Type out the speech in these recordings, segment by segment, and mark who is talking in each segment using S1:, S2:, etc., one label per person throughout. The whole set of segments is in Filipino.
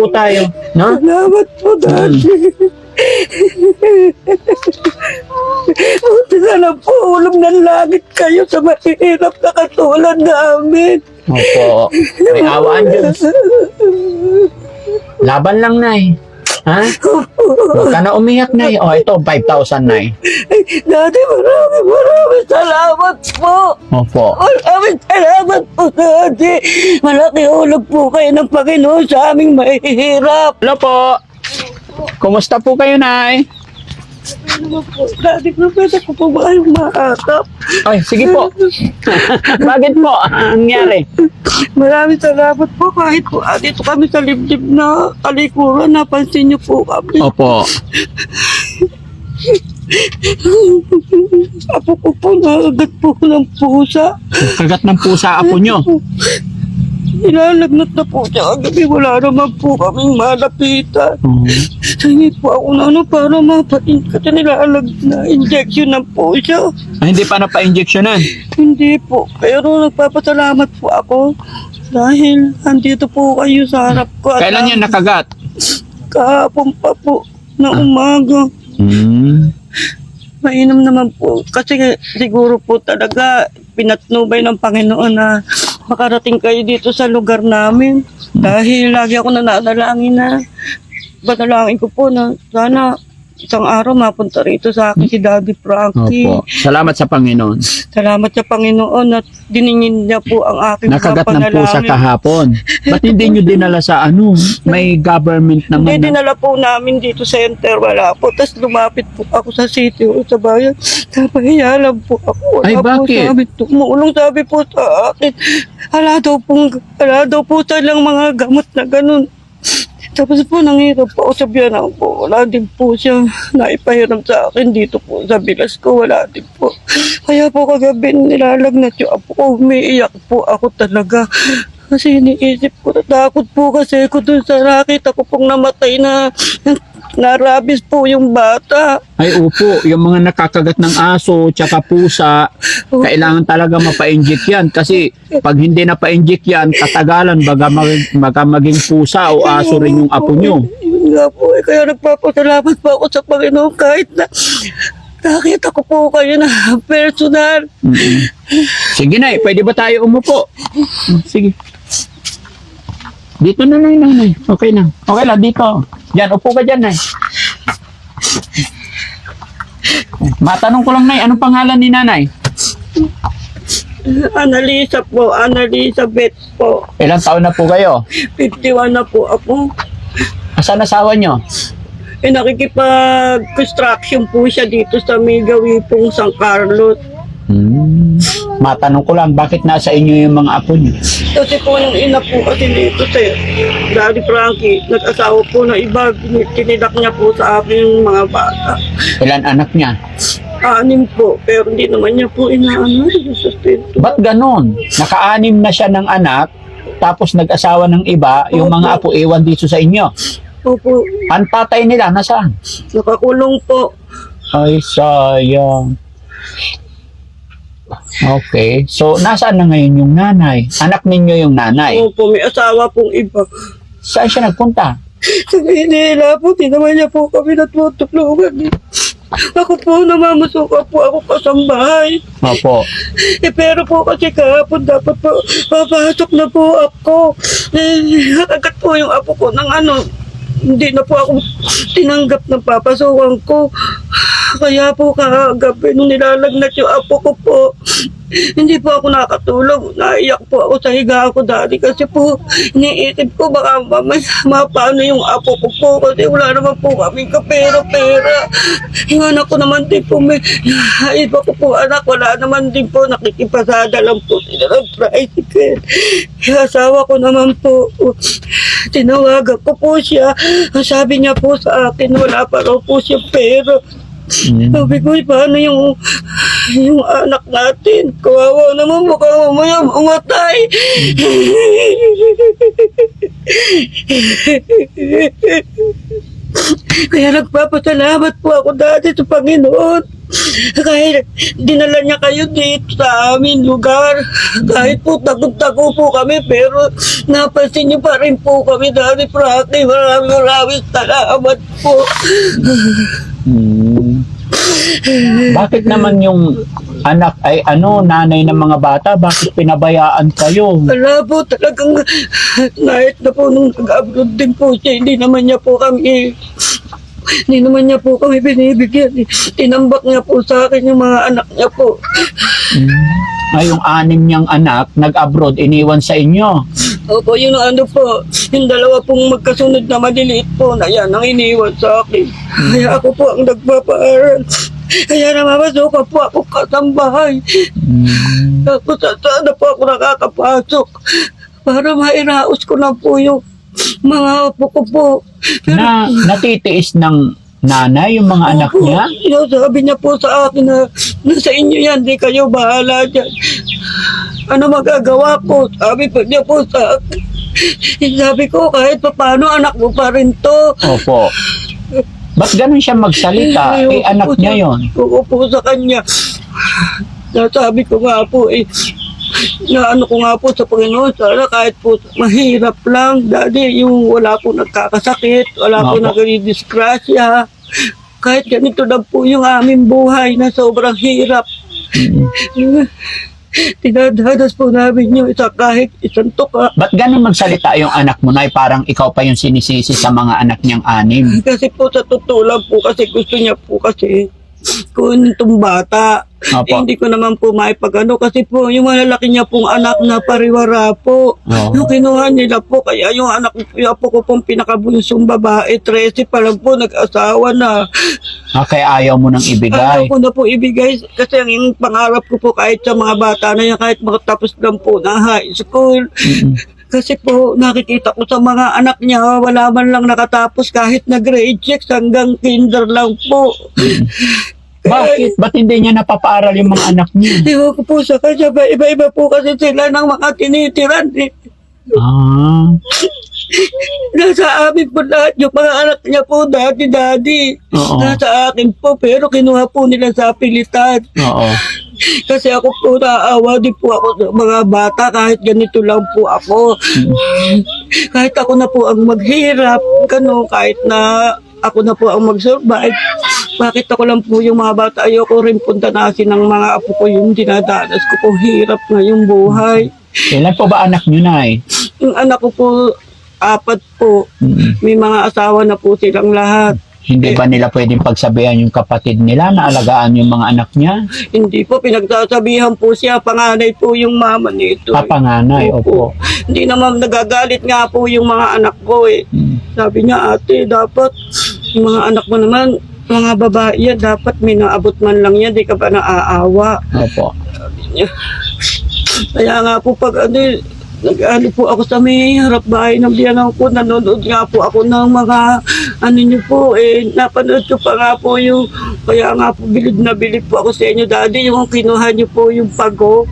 S1: po tayo, no?
S2: Salamat po, Daddy. Buti na lang po, ulam ng langit kayo sa mahirap na katulad namin.
S1: Opo. May awaan Diyos. Laban lang, Nay. Ha? Huwag ka na umiyak, Nay. O, ito, 5,000, Nay.
S2: Ay, Daddy, maraming salamat po.
S1: Opo.
S2: Maraming salamat po, Daddy. Malaki ulog po kayo ng Panginoon sa aming mahihirap.
S1: Hello po. Kumusta po kayo, Nay?
S2: Ano po, Daddy, pwede ko po ba kayong maakap?
S1: Ay, sige po. Bakit po? Ang nangyari?
S2: Maraming salamat po kahit po dito kami sa liblib na kalikuran, napansin niyo po kami.
S1: Opo.
S2: Apo ko po, nakagat po ng pusa.
S1: Kagat ng pusa apo nyo.
S2: Nilalagnat na po siya kagabi, wala naman po kaming malapitan. Hingi po ako na para mapatin kasi nilalagnat na injection ng pusa.
S1: Ay, hindi pa napa-injectionan.
S2: Hindi po, pero nagpapasalamat po ako dahil andito po kayo sa harap ko. At
S1: Kailan yan nakagat?
S2: kahapon pa po na umaga. Mainam naman po kasi siguro po talaga pinatnubay ng Panginoon na makarating kayo dito sa lugar namin. Dahil lagi ako nananalangin na banalangin ko po na sana isang araw mapunta rito sa akin si Daddy Frankie.
S1: Opo. Salamat sa Panginoon.
S2: Salamat sa Panginoon at diningin niya po ang aking
S1: Nakagat
S2: mga
S1: ng pusa
S2: panalangin.
S1: kahapon. Ba't hindi nyo dinala sa ano? May government naman.
S2: Hindi, dinala po namin dito sa center, wala po. Tapos lumapit po ako sa city o sa bayan. Napahiya lang po ako. Wala
S1: Ay, bakit?
S2: Po sabi, tumulong sabi po sa akin. Hala daw po silang mga gamot na ganun. Tapos po nangirap po ako sa biyanan po. Wala din po siya naipahiram sa akin dito po sa bilas ko. Wala din po. Kaya po kagabi nilalagnat yung apo ko. Umiiyak po ako talaga. Kasi iniisip ko, natakot po kasi ako dun sa nakita ko pong namatay na rabies po yung bata.
S1: Ay, upo. Yung mga nakakagat ng aso, tsaka pusa, kailangan talaga mapa-inject yan. Kasi pag hindi na-pa-inject yan, katagalan, baga maging pusa o aso rin yung apo nyo.
S2: Yun nga po, kaya nagpapasalamat po ako sa Panginoon kahit na nakita ko po kayo na personal.
S1: Sige, Nay. Pwede ba tayo umupo? Sige. Dito na, Nay. Okay na. Okay lang, dito. Diyan, upo ka dyan, Nay. Matanong ko lang, Nay, anong pangalan ni Nanay?
S2: Annalisa po, Annalisabeth po.
S1: Ilang taon na po kayo?
S2: 51 na po ako.
S1: Asan asawa nyo?
S2: Nakikipag-construction po siya dito sa Migawi pong San Carlos.
S1: Matanong ko lang, bakit nasa inyo yung mga apo nyo?
S2: Kasi po yung ina po kasi dito si Daddy Frankie, nag-asawa po na iba, tinilak niya po sa akin yung mga bata.
S1: Ilan anak niya?
S2: 6 po, pero hindi naman niya po inaano yung sustento.
S1: Ba't ganon? Naka-anim na siya ng anak, tapos nag-asawa ng iba, yung mga apo iwan dito sa inyo.
S2: Opo,
S1: Ang tatay nila, nasaan?
S2: nakakulong po.
S1: Ay, sayang. Okay. So, nasaan na ngayon yung nanay? Anak ninyo yung nanay.
S2: Opo, may asawa pong iba.
S1: Saan siya nagpunta?
S2: Sa Manila po, di naman niya po kami natutulungan. Ako po, namamasuka po ako kasambahay.
S1: Opo.
S2: Pero po kasi kahapon dapat po, papasok na po ako. Agad po yung apo ko ng hindi na po ako tinanggap ng papasukan ko. Kaya po kagabi nung nilalagnat yung apo ko po, hindi po ako nakatulog. Naiyak po ako sa higa ko dati kasi po iniisip ko baka mapano yung apo ko po kasi wala naman po kaming kapera-pera. Yung anak ko naman din po may iba ko po anak, wala naman din po nakikipasada lang po sila ng tricycle. Yung asawa ko naman po, tinawagan ko po siya. Sabi niya po sa akin wala pa raw po siya pera. Sabi ko, paano yung anak natin? Kawawa naman, baka mamaya umatay. Kaya nagpapasalamat po ako dati sa Panginoon. Kahit dinala niya kayo dito sa amin lugar, kahit po takot-takot po kami, pero napansin niyo pa rin po kami, Daddy Frankie. Maraming salamat po.
S1: Hmm. Bakit naman yung anak ay nanay ng mga bata, bakit pinabayaan kayo?
S2: Wala po talagang, kahit na po nung nag-abroad din po siya, hindi naman niya po kami binibigyan. Tinambak niya po sa akin yung mga anak niya po.
S1: Ay, yung 6 niyang anak, nag-abroad, iniwan sa inyo.
S2: Opo, yung po, yung dalawa pong magkasunod na maliliit po na yan, ang iniwan sa akin. Kaya ako po ang nagpapaaral. Kaya namamasukan po ako kasambahay. Tapos sana po ako nakakapasok para mairaos ko na po yung mga apo ko po.
S1: Natitiis ng nanay yung mga anak niya?
S2: Sabi niya po sa akin na nasa inyo yan, di kayo bahala dyan. Ano magagawa ko? Sabi po niya po sa akin. Sabi ko, kahit pa paano, anak mo pa rin to.
S1: Opo. Ba't ganun siya magsalita? Anak niya yon.
S2: Oo po sa kanya. Nasabi ko nga po na ano ko nga po sa Panginoon, sana kahit po mahirap lang, Daddy, yung wala po nagkakasakit, wala po nagdidisgrasya, kahit ganito lang po yung aming buhay na sobrang hirap. Tinadanas po namin yung kahit isang tuka.
S1: Ba't ganun magsalita yung anak mo na parang ikaw pa yung sinisisi sa mga anak niyang 6?
S2: Kasi po sa totoo lang po, kasi gusto niya po kasi kunin itong bata. Hindi ko naman po maipagano kasi po yung malalaki niya pong anak na pariwara po. Yung kinuha nila po, kaya yung anak yung apo ko pong pinakabunsong babae, 13 pa lang po, nag-asawa na.
S1: Kaya ayaw mo nang ibigay?
S2: Ayaw ko na po ibigay kasi ang pangarap ko po kahit sa mga bata na yan, kahit makatapos lang po ng high school. Kasi po nakikita ko sa mga anak niya, wala man lang nakatapos kahit na grade 6 hanggang kinder lang po.
S1: Bakit? Ba't hindi niya napapaaral yung mga anak niya?
S2: Ewan ko po sa kanya, iba-iba po kasi sila ng mga tinitiran. Nasa amin po lahat yung mga anak niya po, daddy. Nasa akin po, pero kinuha po nila sa pilitan. Kasi ako po naawa din po ako sa mga bata kahit ganito lang po ako. Kahit ako na po ang maghirap, kahit na ako na po ang mag-survive. Bakit ako lang po yung mga bata, ayoko rin puntanasin ng mga apo ko yung dinadanas ko po, hirap na yung buhay.
S1: Ilan po ba anak niyo, Nay?
S2: Yung anak ko po, 4 po. May mga asawa na po silang lahat.
S1: Hindi ba nila pwedeng pagsabihan yung kapatid nila na alagaan yung mga anak niya?
S2: Hindi po, pinagsasabihan po siya, panganay po yung mama nito.
S1: Panganay, opo.
S2: Hindi naman nagagalit nga po yung mga anak ko Sabi niya, ate, dapat yung mga anak mo naman, mga babae yan, dapat may naabot man lang yan, di ka ba naaawa?
S1: Opo.
S2: Kaya nga po pag nag-ano po ako sa may harap bahay ng biyanan ko, nanonood nga po ako ng mga niyo po, napanood ko pa nga po yung, kaya nga po bilib na bilib po ako sa inyo, Daddy, yung kinuha niyo po yung pago,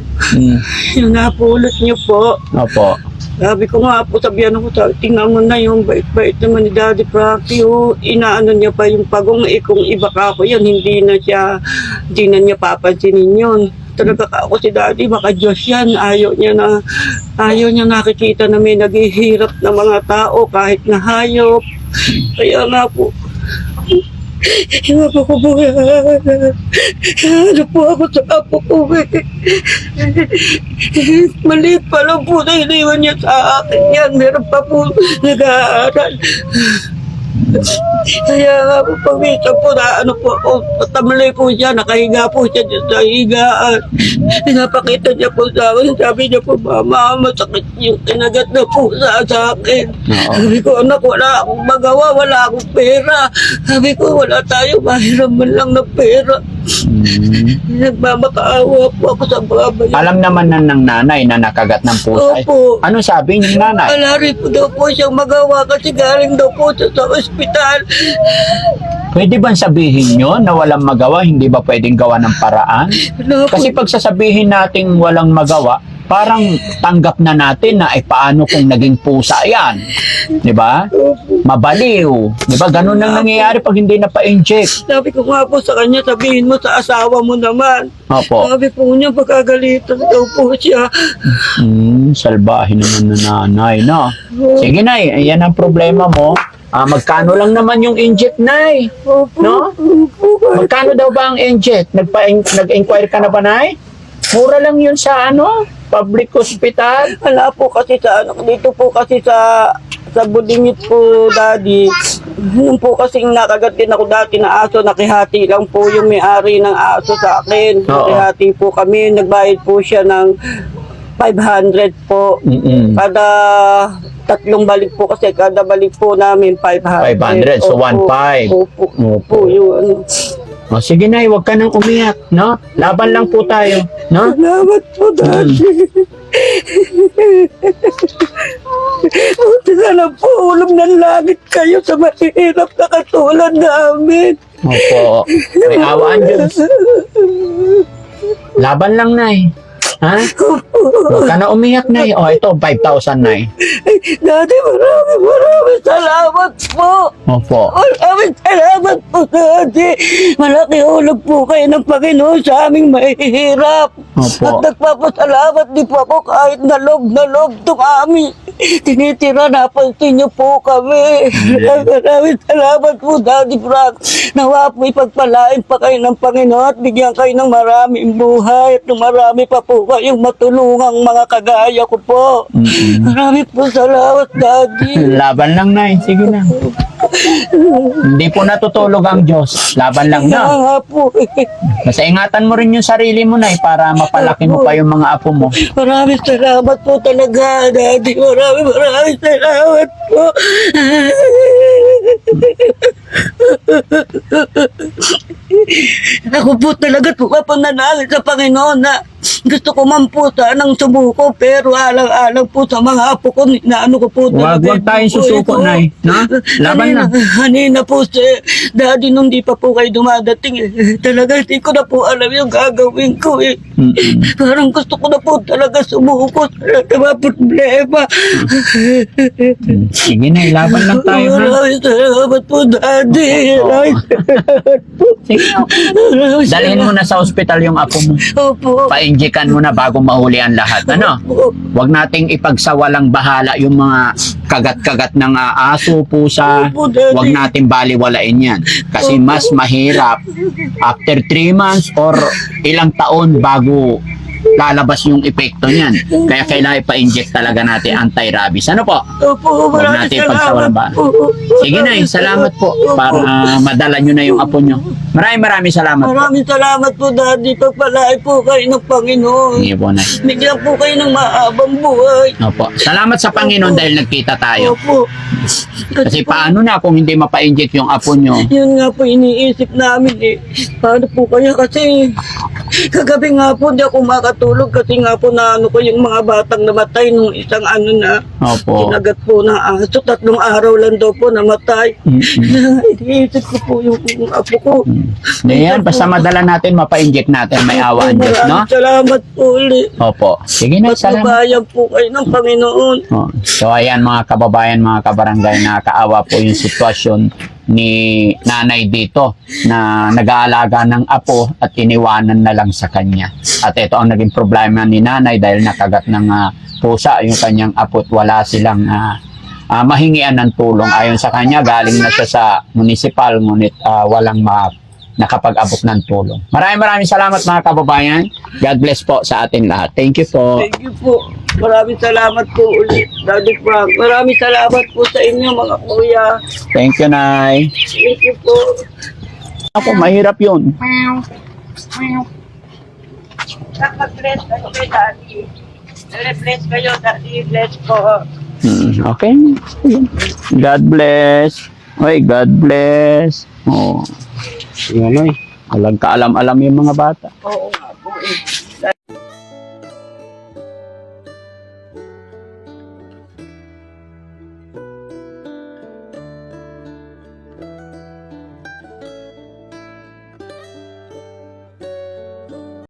S2: yung napulot niyo po.
S1: Opo.
S2: Sabi ko nga po, sabihan ko, tingnan mo na yung bait-bait naman ni Daddy Frankie, inaano niya pa yung pagong, kung iba ka ako yun, hindi na niya papansinin yun. Talaga ako si Daddy, baka Diyos yan, ayaw niya nakikita na may naghihirap na mga tao kahit na hayop. Kaya nga po, po ko po, ano po ako sa apo ko maliit pa lang po na iniwan niya sa akin yan, meron pa po nag-aaral. Kaya nga po, pag-minsan po na tamlay po siya, nakahiga po siya sa higaan. Pinapakita niya po sa akin, sabi niya po, mama, masakit yung kinagat na po sa akin. Sabi ko, anak, wala akong magawa, wala akong pera. Sabi ko, wala tayo, mahiram man lang ng pera. Nagmamakaawa po ako sa mga bayan.
S1: Alam naman ng nanay na nakagat ng pusa.
S2: Opo.
S1: Ano sabi ng nanay?
S2: Wala rin po daw po siyang magawa kasi galing daw po siya sa ospital.
S1: Pwede bang sabihin nyo na walang magawa, hindi ba pwedeng gawa ng paraan?
S2: Wala po.
S1: Kasi pag sasabihin nating walang magawa, parang tanggap na natin na paano kung naging pusa yan. Di ba? Mabaliw. Di ba? Ganun ang nangyayari pag hindi na pa-inject.
S2: Sabi ko nga po sa kanya, sabihin mo sa asawa mo naman.
S1: Opo.
S2: Sabi po niya, pagkagalitan daw po siya.
S1: Salbahe naman na nanay, no? Sige, Nay. Ayan ang problema mo. Magkano lang naman yung inject, Nay?
S2: Opo,
S1: No?
S2: opo,
S1: Magkano daw ba ang inject? Nag-inquire ka na ba, Nay? Mura lang yun sa public hospital.
S2: wala po kasi sa dito po kasi sa Budingit po, Daddy. Yun po kasi nakagat din ako dati na aso, nakihati lang po yung may-ari ng aso sa akin.
S1: Oo.
S2: Nakihati po kami, nagbayad po siya ng 500 po. Kada tatlong balik po kasi kada balik po namin 500.
S1: 500, so 1.5.
S2: Opo.
S1: Opo.
S2: Opo, yun.
S1: O, sige, Nay, huwag ka nang umiyak, no? Laban lang po tayo, no?
S2: Salamat po, Daddy. Buti na lang po, ulam ng langit kayo sa mahirap na katulad namin.
S1: Opo. May awaan Diyos. Laban lang, Nay. Ha? Huwag ka na umiyak, Nay. O, ito, 5,000, Nay.
S2: Daddy, maraming salamat po.
S1: Opo.
S2: Maraming salamat po, Daddy. Malaki hulog po kayo ng Panginoon sa aming mahihirap.
S1: Opo.
S2: At nagpapasalamat din po ako kahit na loob itong aming tinitira. Napansin niyo po kami. Maraming salamat po, Daddy Frank. Nawa po ipagpalain pa kayo ng Panginoon at bigyan kayo ng maraming buhay at ng marami pa po kayong matulungang mga kagaya ko po. Marami po salamat, Daddy.
S1: Laban lang, Nay. Sige na. Hindi po natutulog ang Diyos. Laban lang
S2: Kaya
S1: na.
S2: nga po.
S1: Basta ingatan mo rin yung sarili mo, Nay, para mapalaki mo pa yung mga apo mo.
S2: Maraming salamat po talaga, Daddy. Maraming salamat po. Ako po talaga pumapanalangin sa Panginoon na gusto ko man po sanang sumuko pero alang-alang po sa mga apo ko na ano ko po
S1: Huwag tayong susuko, Nay. Na? Laban na.
S2: Kanina po si Daddy nung di pa po kayo dumadating talaga hindi ko na po alam yung gagawin ko Parang gusto ko na po talaga sumuko sa mga problema.
S1: Sige, Nay. Laban lang tayo, ha?
S2: Maraming salamat po, Daddy. Maraming salamat po.
S1: Sige, okay. Dalhin mo na sa ospital yung apo mo.
S2: Opo.
S1: Painjikan mo na bago mahuli ang lahat. Ano? Huwag nating ipagsawalang bahala yung mga kagat-kagat ng aso, pusa.
S2: Opo, Daddy.
S1: Huwag natin baliwalain yan. Kasi mas mahirap after 3 months or ilang taon bago lalabas yung epekto niyan. Kaya kailangan ipa-inject talaga natin anti-rabies. Ano po?
S2: Opo,
S1: Huwag
S2: maraming
S1: natin
S2: salamat
S1: ipagsawalang bahala.
S2: po.
S1: Sige, Nay. Salamat po para madala nyo na yung apo nyo. Maraming salamat po.
S2: Maraming salamat po, Daddy. Pagpalain po kayo ng Panginoon.
S1: Sige po, Nay.
S2: Bigyan po kayo ng mahabang buhay.
S1: Opo. Salamat sa Panginoon dahil nagkita tayo.
S2: Opo.
S1: Kasi paano na kung hindi mapa-inject yung apo nyo?
S2: Yun nga po iniisip namin Paano po kaya kasi kagabi nga po di ako makatulog kasi nga po na ano ko yung mga batang namatay nung isang ano na
S1: Opo.
S2: kinagat po ng aso. 3 araw lang daw po namatay. Iniisip ko po yung apo ko.
S1: Ayan, basta madala natin, mapa-inject natin. May awa ang Diyos, no?
S2: Maraming salamat po ulit.
S1: Opo. Sige na, salamat.
S2: Patnubayan po kayo ng Panginoon.
S1: Oh. So ayan mga kababayan, mga kabarangay, nakakaawa po yung sitwasyon ni nanay dito na nag-aalaga ng apo at iniwanan na lang sa kanya. At ito ang naging problema ni nanay dahil nakagat ng pusa yung kanyang apo at wala silang mahingian ng tulong. Ayon sa kanya, galing na siya sa municipal ngunit walang nakapag-abot ng tulong. Maraming salamat mga kababayan. God bless po sa atin lahat. Thank you po.
S2: Thank you po. Maraming salamat po ulit, Daddy Frank. Maraming salamat po sa inyo mga kuya.
S1: Thank you, Nay.
S2: Thank you po.
S1: Ako, mahirap yun.
S2: Bless kayo kay Daddy. Bless kayo, Daddy. Bless po.
S1: Okay. God bless. Oy, God bless. Oh. Yan, oy. Walang kaalam-alam yung mga bata.
S2: Oo nga po